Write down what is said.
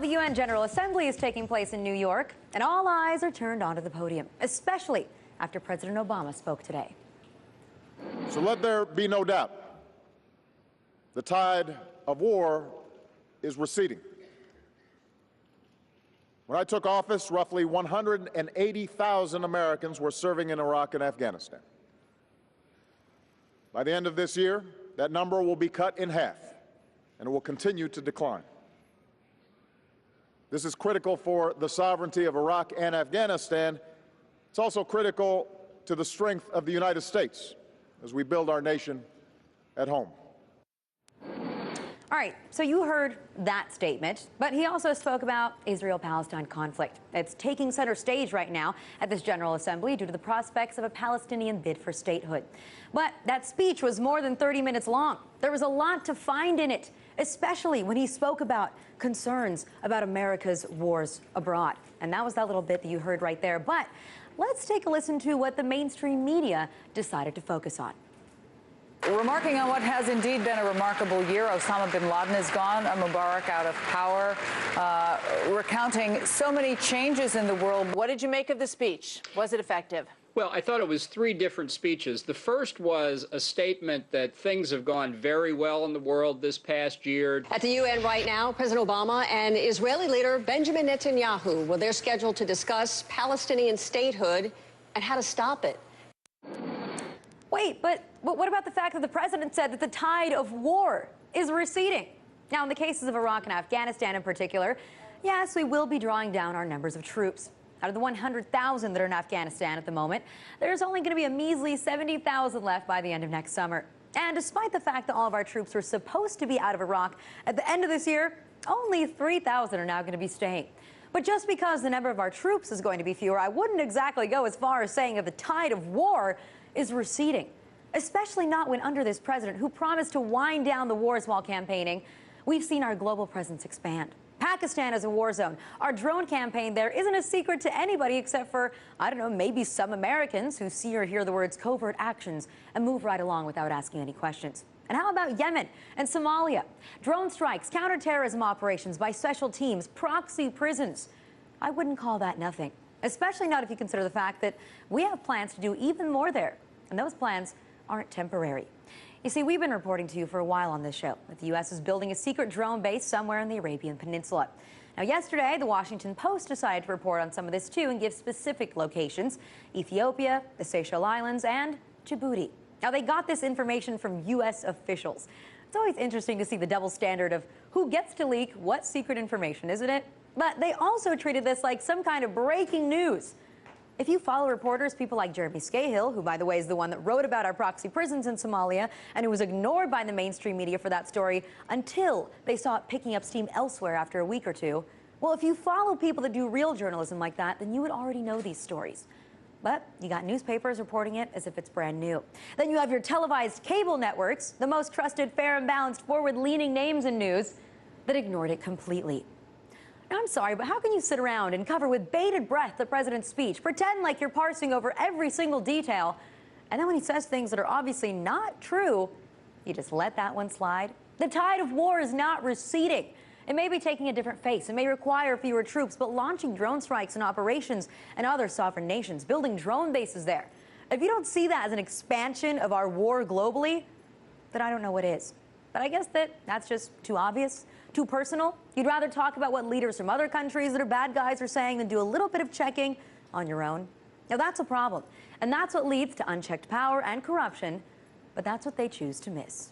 the UN General Assembly is taking place in New York, and all eyes are turned onto the podium, especially after President Obama spoke today. So let there be no doubt, the tide of war is receding. When I took office, roughly 180,000 Americans were serving in Iraq and Afghanistan. By the end of this year, that number will be cut in half, and it will continue to decline. This is critical for the sovereignty of Iraq and Afghanistan. It's also critical to the strength of the United States as we build our nation at home. All right, so you heard that statement, but he also spoke about Israel-Palestine conflict. It's taking center stage right now at this General Assembly due to the prospects of a Palestinian bid for statehood. But that speech was more than 30 minutes long. There was a lot to find in it, especially when he spoke about concerns about America's wars abroad. And that was that little bit that you heard right there. But let's take a listen to what the mainstream media decided to focus on. Remarking on what has indeed been a remarkable year, Osama bin Laden is gone, Mubarak out of power, recounting so many changes in the world. What did you make of the speech? Was it effective? Well, I thought it was three different speeches. The first was a statement that things have gone very well in the world this past year. At the UN right now, President Obama and Israeli leader Benjamin Netanyahu, well, they're scheduled to discuss Palestinian statehood and how to stop it. Wait, but what about the fact that the president said that the tide of war is receding? Now, in the cases of Iraq and Afghanistan in particular, yes, we will be drawing down our numbers of troops. Out of the 100,000 that are in Afghanistan at the moment, there's only going to be a measly 70,000 left by the end of next summer. And despite the fact that all of our troops were supposed to be out of Iraq at the end of this year, only 3,000 are now going to be staying. But just because the number of our troops is going to be fewer, I wouldn't exactly go as far as saying that the tide of war is receding, especially not when under this president who promised to wind down the wars while campaigning, we've seen our global presence expand. Pakistan is a war zone. Our drone campaign there isn't a secret to anybody except for, I don't know, maybe some Americans who see or hear the words covert actions and move right along without asking any questions. And how about Yemen and Somalia? Drone strikes, counterterrorism operations by special teams, proxy prisons. I wouldn't call that nothing, especially not if you consider the fact that we have plans to do even more there. And those plans aren't temporary. You see, we've been reporting to you for a while on this show that the U.S. is building a secret drone base somewhere in the Arabian Peninsula. Now, yesterday, the Washington Post decided to report on some of this, too, and give specific locations: Ethiopia, the Seychelles Islands, and Djibouti. Now, they got this information from U.S. officials. It's always interesting to see the double standard of who gets to leak what secret information, isn't it? But they also treated this like some kind of breaking news. If you follow reporters, people like Jeremy Scahill, who, by the way, is the one that wrote about our proxy prisons in Somalia and who was ignored by the mainstream media for that story until they saw it picking up steam elsewhere after a week or two, well, if you follow people that do real journalism like that, then you would already know these stories. But you got newspapers reporting it as if it's brand new. Then you have your televised cable networks, the most trusted, fair and balanced, forward-leaning names in news, that ignored it completely. I'm sorry, but how can you sit around and cover with bated breath the president's speech, pretend like you're parsing over every single detail, and then when he says things that are obviously not true, you just let that one slide? The tide of war is not receding. It may be taking a different face. It may require fewer troops, but launching drone strikes and operations in other sovereign nations, building drone bases there. If you don't see that as an expansion of our war globally, then I don't know what is. But I guess that's just too obvious, too personal. You'd rather talk about what leaders from other countries that are bad guys are saying than do a little bit of checking on your own. Now, that's a problem. And that's what leads to unchecked power and corruption. But that's what they choose to miss.